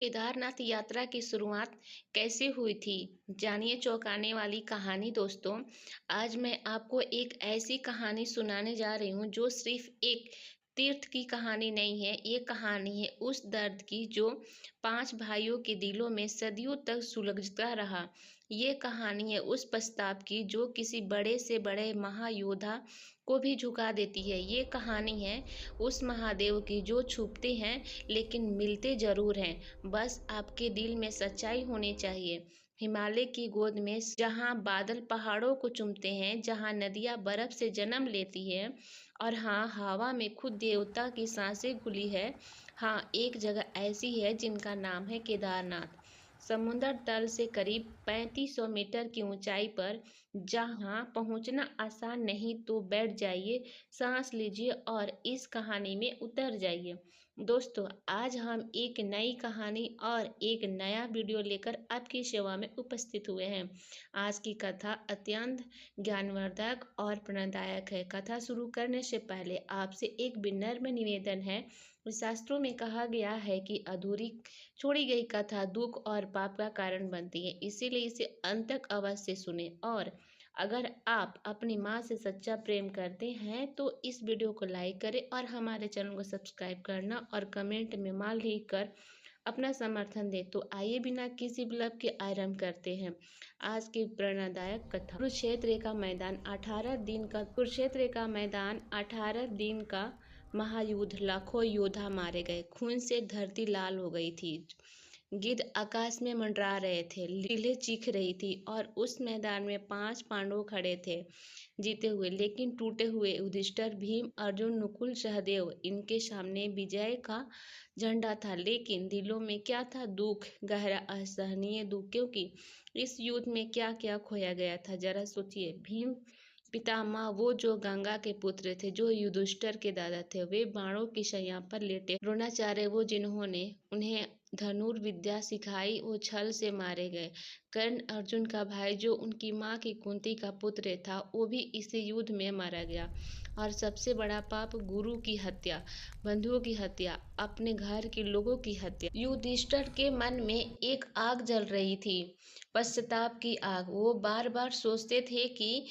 केदारनाथ यात्रा की शुरुआत कैसे हुई थी? जानिए चौंकाने वाली कहानी दोस्तों। आज मैं आपको एक ऐसी कहानी सुनाने जा रही हूँ जो सिर्फ एक तीर्थ की कहानी नहीं है। ये कहानी है उस दर्द की जो 5 भाइयों के दिलों में सदियों तक सुलगता रहा। ये कहानी है उस पछताव की जो किसी बड़े से बड़े महायोद्धा को भी झुका देती है। ये कहानी है उस महादेव की जो छुपते हैं लेकिन मिलते ज़रूर हैं। बस आपके दिल में सच्चाई होनी चाहिए। हिमालय की गोद में जहाँ बादल पहाड़ों को चूमते हैं, जहाँ नदियाँ बर्फ से जन्म लेती है और हाँ, हवा में खुद देवता की सांसें घुली है। हाँ, एक जगह ऐसी है जिनका नाम है केदारनाथ। समुद्र तल से करीब 3500 मीटर की ऊंचाई पर, जहाँ पहुंचना आसान नहीं तो बैठ जाइए, सांस लीजिए और इस कहानी में उतर जाइए। दोस्तों, आज हम एक नई कहानी और एक नया वीडियो लेकर आपकी सेवा में उपस्थित हुए हैं। आज की कथा अत्यंत ज्ञानवर्धक और प्रेरणादायक है। कथा शुरू करने से पहले आपसे एक विनम्र निवेदन है। शास्त्रों में कहा गया है कि अधूरी छोड़ी गई कथा दुख और पाप का कारण बनती है, इसीलिए इसे अंत तक अवश्य सुने। और अगर आप अपनी माँ से सच्चा प्रेम करते हैं तो इस वीडियो को लाइक करें और हमारे चैनल को सब्सक्राइब करना और कमेंट में माँ लिख कर अपना समर्थन दें। तो आइए बिना किसी विलंब के आरंभ करते हैं आज की प्रेरणादायक कथा। कुरुक्षेत्र का मैदान 18 दिन का महायुद्ध, लाखों योद्धा मारे गए, खून से धरती लाल हो गई थी। गिद्ध आकाश में मंडरा रहे थे, चीलें चीख रही थी और उस मैदान में 5 पांडव खड़े थे, जीते हुए लेकिन टूटे हुए। युधिष्ठिर, भीम, अर्जुन, नकुल, सहदेव, इनके सामने विजय का झंडा था, लेकिन दिलों में क्या था? दुख, गहरा असहनीय दुख, क्योंकि इस युद्ध में क्या क्या खोया गया था। जरा सोचिए। भीम पितामह, वो जो गंगा के पुत्र थे, जो युधिष्ठिर के दादा थे, वे बाणों की शैया पर लेटे। द्रोणाचार्य, वो जिन्होंने उन्हें धनुर्विद्या सिखाई, वो छल से मारे गए। कर्ण, अर्जुन का भाई, जो उनकी माँ की कुंती का पुत्र था, वो भी इसी युद्ध में मारा गया। और सबसे बड़ा पाप, गुरु की हत्या, बंधुओं की हत्या, अपने घर के लोगों की हत्या। युधिष्ठिर के मन में एक आग जल रही थी, पश्चाताप की आग। वो बार बार सोचते थे कि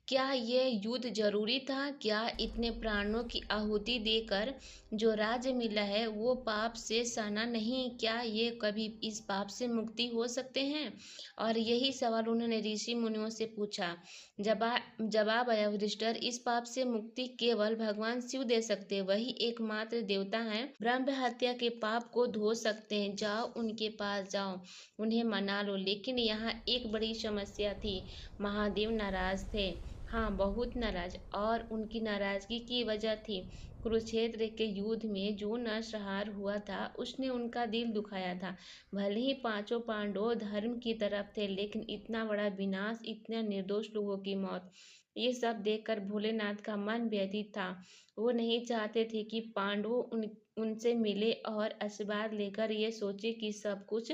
क्या ये युद्ध जरूरी था? क्या इतने प्राणों की आहुति देकर जो राज्य मिला है वो पाप से सहना नहीं? क्या ये कभी इस पाप से मुक्ति हो सकते हैं? और यही सवाल उन्होंने ऋषि मुनियों से पूछा। जवाब आया, युधिष्ठिर, इस पाप से मुक्ति केवल भगवान शिव दे सकते हैं। वही एकमात्र देवता हैं, ब्रह्म हत्या के पाप को धो सकते हैं। जाओ, उनके पास जाओ, उन्हें मना लो। लेकिन यहाँ एक बड़ी समस्या थी। महादेव नाराज थे। हाँ, बहुत नाराज। और उनकी नाराजगी की वजह थी कुरुक्षेत्र के युद्ध में जो नरसंहार हुआ था, उसने उनका दिल दुखाया था। भले ही पांचों पांडव धर्म की तरफ थे, लेकिन इतना बड़ा विनाश, इतने निर्दोष लोगों की मौत, ये सब देखकर भोलेनाथ का मन व्यथित था। वो नहीं चाहते थे कि पांडव उनसे मिले और आशीर्वाद लेकर ये सोचे कि सब कुछ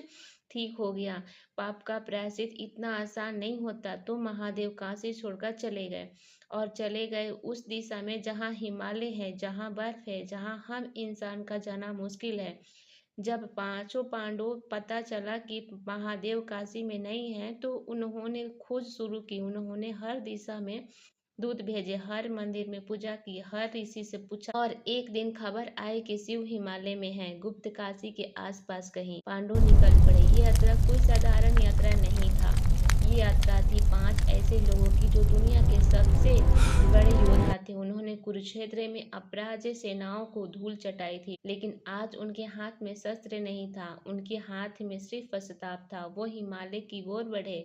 ठीक हो गया। पाप का प्रायश्चित इतना आसान नहीं होता। तो महादेव काशी छोड़कर चले गए, और चले गए उस दिशा में जहाँ हिमालय है, जहाँ बर्फ है, जहाँ हम इंसान का जाना मुश्किल है। जब पांचों पांडव पता चला कि महादेव काशी में नहीं है, तो उन्होंने खोज शुरू की। उन्होंने हर दिशा में दूत भेजे, हर मंदिर में पूजा की, हर ऋषि से पूछा, और एक दिन खबर आई कि शिव हिमालय में है, गुप्त काशी के आसपास कहीं। पांडव निकल पड़े। ये यात्रा कोई साधारण यात्रा नहीं था। ये यात्रा थी 5 ऐसे लोगों की जो दुनिया के सबसे बड़े योद्धा थे। उन्होंने कुरुक्षेत्र में अपराजय सेनाओं को धूल चटाई थी, लेकिन आज उनके हाथ में शस्त्र नहीं था, उनके हाथ में सिर्फ पश्चाताप था। वो हिमालय की ओर बढ़े।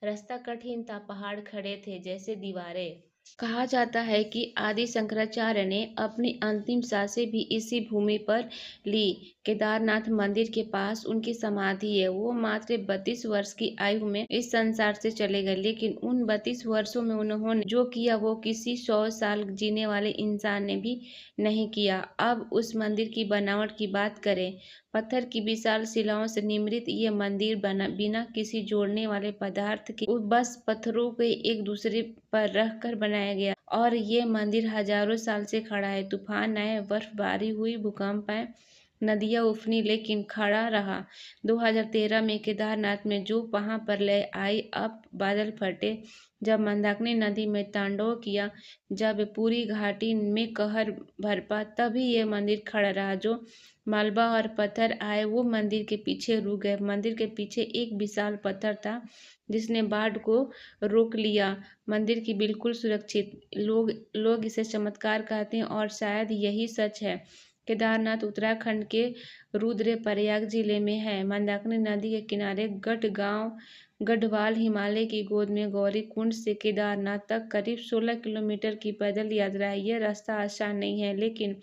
रास्ता कठिन था, पहाड़ खड़े थे जैसे दीवारें। कहा जाता है कि आदि शंकराचार्य ने अपनी अंतिम सांसें भी इसी भूमि पर ली। केदारनाथ मंदिर के पास उनकी समाधि है। वो मात्र 32 वर्ष की आयु में इस संसार से चले गए, लेकिन उन 32 वर्षों में उन्होंने जो किया वो किसी 100 साल जीने वाले इंसान ने भी नहीं किया। अब उस मंदिर की बनावट की बात करें। पत्थर की विशाल शिलाओं से निर्मित ये मंदिर बिना किसी जोड़ने वाले पदार्थ के बस पत्थरों को एक दूसरे पर रख कर बनाया गया, और ये मंदिर हजारों साल से खड़ा है। तूफान आए, बर्फबारी हुई, भूकंप आए, नदियाँ उफनी लेकिन खड़ा रहा। 2013 में केदारनाथ में जो वहां पर लय आई, अब बादल फटे। जब मंदाकिनी नदी में तांडव किया, जब पूरी घाटी में कहर बरपा, तभी ये मंदिर खड़ा रहा। जो मलबा और पत्थर आए वो मंदिर के पीछे रुक गए। मंदिर के पीछे एक विशाल पत्थर था जिसने बाढ़ को रोक लिया। मंदिर की बिल्कुल सुरक्षित। लोग इसे चमत्कार कहते हैं और शायद यही सच है। केदारनाथ उत्तराखंड के रुद्रप्रयाग जिले में है। मंदाकिनी नदी के किनारे गढ़वाल हिमालय की गोद में गौरी कुंड से केदारनाथ तक करीब 16 किलोमीटर की पैदल यात्रा है। यह रास्ता आसान नहीं है, लेकिन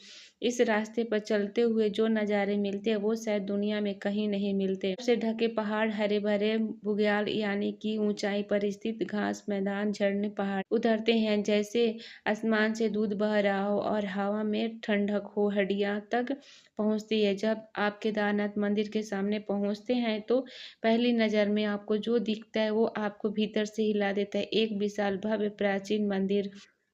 इस रास्ते पर चलते हुए जो नज़ारे मिलते हैं वो शायद दुनिया में कहीं नहीं मिलते। बर्फ से ढके पहाड़, हरे भरे बुग्याल यानी कि ऊंचाई पर स्थित घास मैदान, झरने पहाड़ उतरते हैं जैसे आसमान से दूध बह रहा हो और हवा में ठंडक हो, हड्डियां तक पहुंचती है। जब आप केदारनाथ मंदिर के सामने पहुंचते हैं तो पहली नज़र में आपको जो दिखता है वो आपको भीतर से हिला देता है। एक विशाल भव्य प्राचीन मंदिर,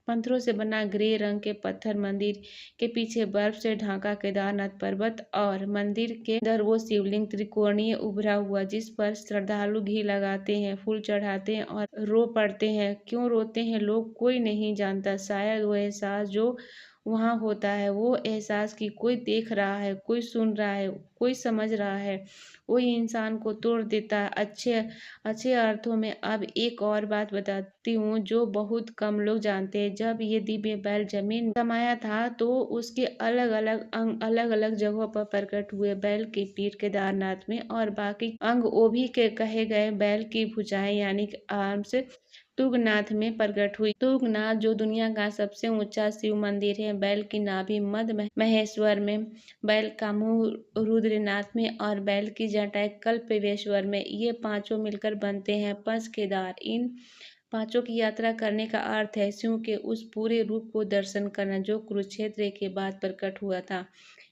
पत्थरों से बना ग्रे रंग के पत्थर, मंदिर के पीछे बर्फ से ढाका केदारनाथ पर्वत और मंदिर के अंदर वो शिवलिंग त्रिकोणीय उभरा हुआ जिस पर श्रद्धालु घी लगाते हैं, फूल चढ़ाते हैं और रो पड़ते हैं। क्यों रोते हैं लोग, कोई नहीं जानता। शायद वो एहसास जो वहाँ होता है, वो एहसास कि कोई देख रहा है, कोई सुन रहा है, कोई समझ रहा है, वही इंसान को तोड़ देता है अच्छे अच्छे अर्थों में। अब एक और बात बताती हूँ जो बहुत कम लोग जानते हैं। जब ये दिव्य बैल जमीन समाया था तो उसके अलग अलग अंग अलग अलग जगहों पर प्रकट हुए। बैल की पीठ केदारनाथ में और बाकी अंग ओभी के कहे गए बैल की भुजाएं यानी आर्म्स तुंगनाथ में प्रकट हुई। तुंगनाथ जो दुनिया का सबसे ऊंचा शिव मंदिर है। बैल की नाभि मध्य महेश्वर में, बैल का मुंह रुद्रनाथ में और बैल की जटाएं कल्पेश्वर में। ये पांचों मिलकर बनते हैं पंच केदार। इन पांचों की यात्रा करने का अर्थ है शिव के उस पूरे रूप को दर्शन करना जो कुरुक्षेत्र के बाद प्रकट हुआ था।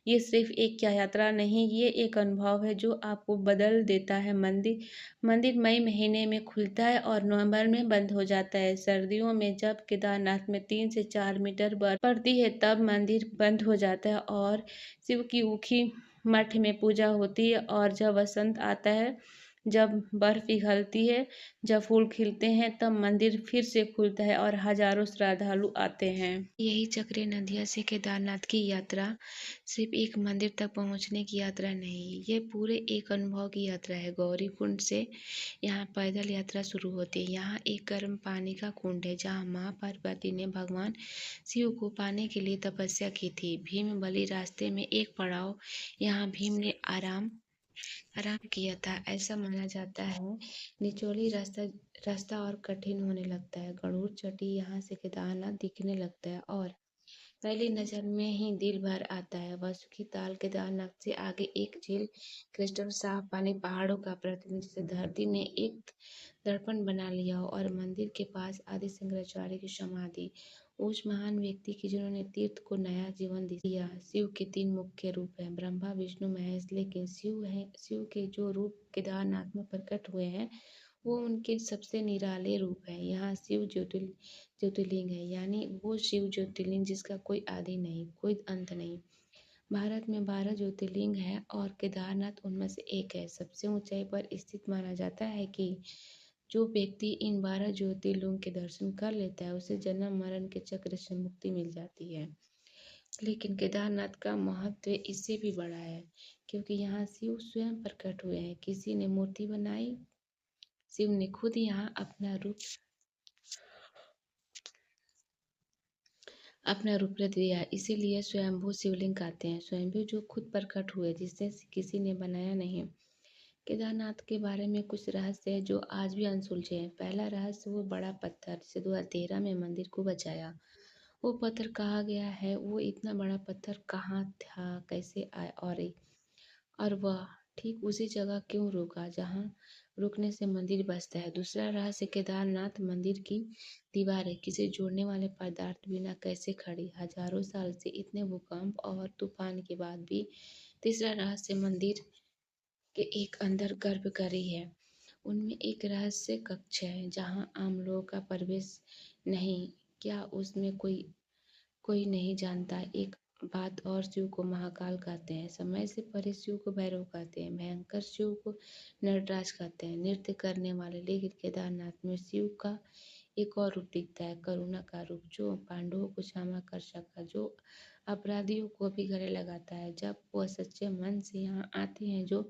ये सिर्फ एक क्या यात्रा नहीं, ये एक अनुभव है जो आपको बदल देता है। मंदिर मई महीने में खुलता है और नवंबर में बंद हो जाता है। सर्दियों में जब केदारनाथ में 3 से 4 मीटर बर्फ पड़ती है तब मंदिर बंद हो जाता है और शिव की ऊखी मठ में पूजा होती है। और जब वसंत आता है, जब बर्फ पिघलती है, जब फूल खिलते हैं, तब मंदिर फिर से खुलता है और हजारों श्रद्धालु आते हैं। यही चक्री नदिया से केदारनाथ की यात्रा सिर्फ एक मंदिर तक पहुंचने की यात्रा नहीं, ये पूरे एक अनुभव की यात्रा है। गौरी कुंड से यहाँ पैदल यात्रा शुरू होती है। यहाँ एक गर्म पानी का कुंड है जहाँ माँ पार्वती ने भगवान शिव को पाने के लिए तपस्या की थी। भीम बलि रास्ते में एक पड़ाव, यहाँ भीम ने आराम किया था। ऐसा माना जाता है निचोली रास्ता और कठिन होने लगता है। गणूर चटी यहाँ से केदारनाथ दिखने लगता है और पहली नजर में ही दिल भर आता है। वासुकी ताल केदारनाथ से आगे एक झील, क्रिस्टल साफ पानी, पहाड़ों का प्रतिबिंब जिसे धरती ने एक दर्पण बना लिया हो। और मंदिर के पास आदि शंकराचार्य की समाधि, उस महान व्यक्ति की जिन्होंने तीर्थ को नया जीवन दिया। शिव के 3 मुख्य रूप हैं, ब्रह्मा विष्णु महेश, लेकिन शिव के जो रूप केदारनाथ में प्रकट हुए हैं वो उनके सबसे निराले रूप है। यहाँ शिव ज्योतिर्लिंग है, यानी वो शिव ज्योतिर्लिंग जिसका कोई आदि नहीं, कोई अंत नहीं। भारत में 12 ज्योतिर्लिंग है और केदारनाथ उनमें से एक है। सबसे ऊंचाई पर स्थित माना जाता है कि जो व्यक्ति इन 12 ज्योतिर्लिंग के दर्शन कर लेता है उसे जन्म मरण के चक्र से मुक्ति मिल जाती है। लेकिन केदारनाथ का महत्व इससे भी बड़ा है क्योंकि यहाँ शिव स्वयं प्रकट हुए हैं। किसी ने मूर्ति बनाई, शिव ने खुद यहाँ अपना रूप रख दिया, इसीलिए स्वयंभू शिवलिंग कहते हैं। स्वयंभू जो खुद प्रकट हुए, जिसे किसी ने बनाया नहीं। केदारनाथ के बारे में कुछ रहस्य है जो आज भी अनसुलझे हैं। पहला रहस्य, वो बड़ा पत्थर जिसे 2013 में मंदिर को बचाया। वो पत्थर कहा गया है, वो इतना बड़ा पत्थर कहाँ था, कैसे आया और वह ठीक उसी जगह क्यों रुका जहाँ रुकने से मंदिर बसता है। दूसरा रहस्य, केदारनाथ मंदिर की दीवारें किसी जोड़ने वाले पदार्थ बिना कैसे खड़ी हजारों साल से, इतने भूकंप और तूफान के बाद भी। तीसरा रहस्य, मंदिर के एक अंदर गर्भगृह है, उनमें एक रहस्य कक्ष है जहाँ आम लोगों का प्रवेश नहीं। क्या उसमें कोई कोई नहीं जानता, एक बात और शिव को महाकाल कहते हैं। समय से परे शिव को भैरव कहते हैं। भयंकर शिव को नटराज कहते हैं, नृत्य करने वाले। लेकिन केदारनाथ में शिव का एक और रूप दिखता है, करुणा का रूप, जो पांडवों को क्षमा कर सका, जो अपराधियों को भी गले लगाता है। जब वह सच्चे मन से यहाँ आते हैं, जो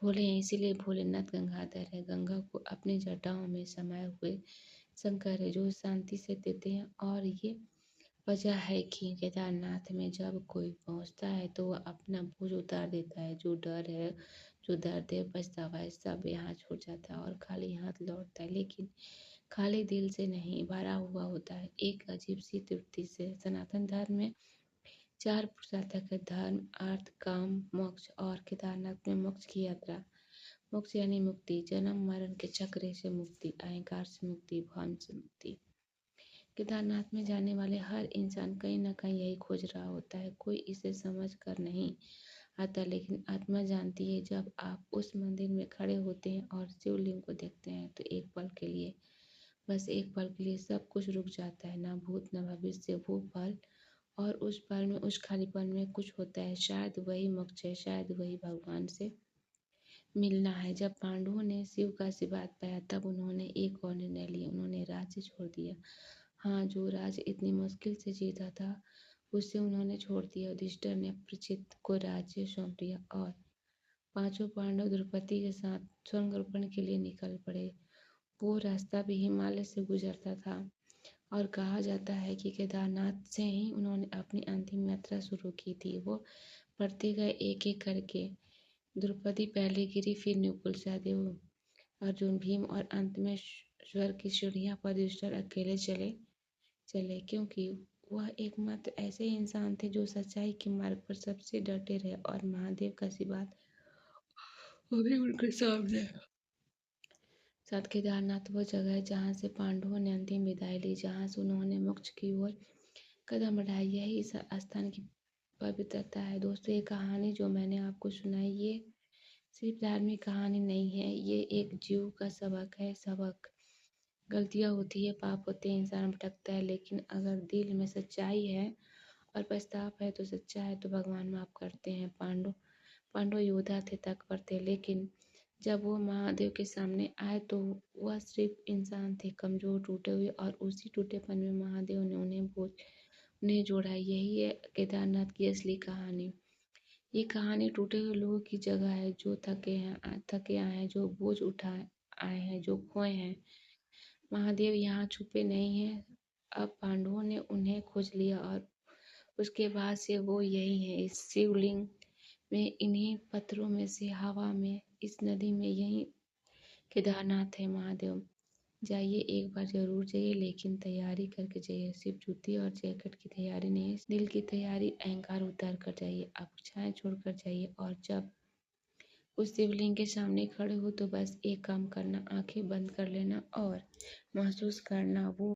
भोले हैं, इसीलिए भोलेनाथ गंगाधर है। गंगा को अपनी जटाओं में समाये हुए शंकर है, जो शांति से देते हैं। और ये वजह है कि केदारनाथ में जब कोई पहुंचता है तो वह अपना बोझ उतार देता है। जो डर है, जो दर्द है, पछतावा है, सब यहाँ छूट जाता है और खाली हाथ लौटता है। लेकिन खाली दिल से नहीं, भरा हुआ होता है एक अजीब सी तृप्ति से। सनातन धर्म में 4 पुरुषार्थ है, धर्म, अर्थ, काम, मोक्ष। और केदारनाथ में मोक्ष की यात्रा। मोक्ष यानी मुक्ति, जन्म मरण के चक्र से मुक्ति, अहंकार से मुक्ति, भ्रम से मुक्ति। केदारनाथ में जाने वाले हर इंसान कहीं न कहीं यही खोज रहा होता है। कोई इसे समझ कर नहीं आता, लेकिन आत्मा जानती है। जब आप उस मंदिर में खड़े होते हैं और शिवलिंग को देखते हैं तो एक पल के लिए, बस एक पल के लिए सब कुछ रुक जाता है। ना भूत, ना भविष्य, वो पल। और उस पल में, उस खालीपन में कुछ होता है। शायद वही मोक्ष है, शायद वही भगवान से मिलना है। जब पांडवों ने शिव का आशीर्वाद पाया तब उन्होंने एक और निर्णय लिया। उन्होंने राज्य छोड़ दिया। हाँ, जो राज इतनी मुश्किल से जीता था उसे उन्होंने छोड़ दिया। युधिष्ठिर ने परीक्षित को राज्य सौंप दिया और पांचों पांडव द्रौपदी के साथ स्वर्गारोहण के लिए निकल पड़े। वो रास्ता भी हिमालय से गुजरता था और कहा जाता है कि केदारनाथ से ही उन्होंने अपनी अंतिम यात्रा शुरू की थी। वो बढ़ते गए एक एक करके। द्रौपदी पहले गिरी, फिर नकुल, सहदेव, अर्जुन, भीम और अंत में स्वर्ग की सीढ़ियां पर युधिष्ठिर अकेले चले, क्योंकि वह एकमात्र ऐसे इंसान थे जो सच्चाई के मार्ग पर सबसे डटे रहे। और महादेव का आशीर्वाद अभी उनके सामने। साथ केदारनाथ वो जगह है जहाँ से पांडवों ने अंतिम विदाई ली, जहाँ से उन्होंने मोक्ष की ओर कदम बढ़ाया। यही इस स्थान की पवित्रता है। दोस्तों, ये कहानी जो मैंने आपको सुनाई, ये सिर्फ धार्मिक कहानी नहीं है, ये एक जीव का सबक है। सबक, गलतियाँ होती है, पाप होते हैं, इंसान भटकता है, लेकिन अगर दिल में सच्चाई है और पछतावा है तो सच्चा है तो भगवान माफ करते हैं। पांडव योद्धा थे, तत्पर थे, लेकिन जब वो महादेव के सामने आए तो वह सिर्फ इंसान थे, कमजोर, टूटे हुए। और उसी टूटेपन में महादेव ने उन्हें जोड़ा। यही है केदारनाथ की असली कहानी। ये कहानी टूटे हुए लोगों की जगह है, जो थके आए हैं, जो बोझ उठाए आए हैं, जो खोए हैं। महादेव यहाँ छुपे नहीं हैं। अब पांडवों ने उन्हें खोज लिया और उसके बाद से वो यही है, इस शिवलिंग में, इन्हीं पत्थरों में से, हवा में, इस नदी में, यही केदारनाथ है। महादेव, जाइए, एक बार जरूर जाइए, लेकिन तैयारी करके जाइए। सिर्फ जूती और जैकेट की तैयारी नहीं, दिल की तैयारी। अहंकार उतार कर जाइए, आप छाया छोड़ कर जाइए। और जब उस शिवलिंग के सामने खड़े हो तो बस एक काम करना, आंखें बंद कर लेना और महसूस करना, वो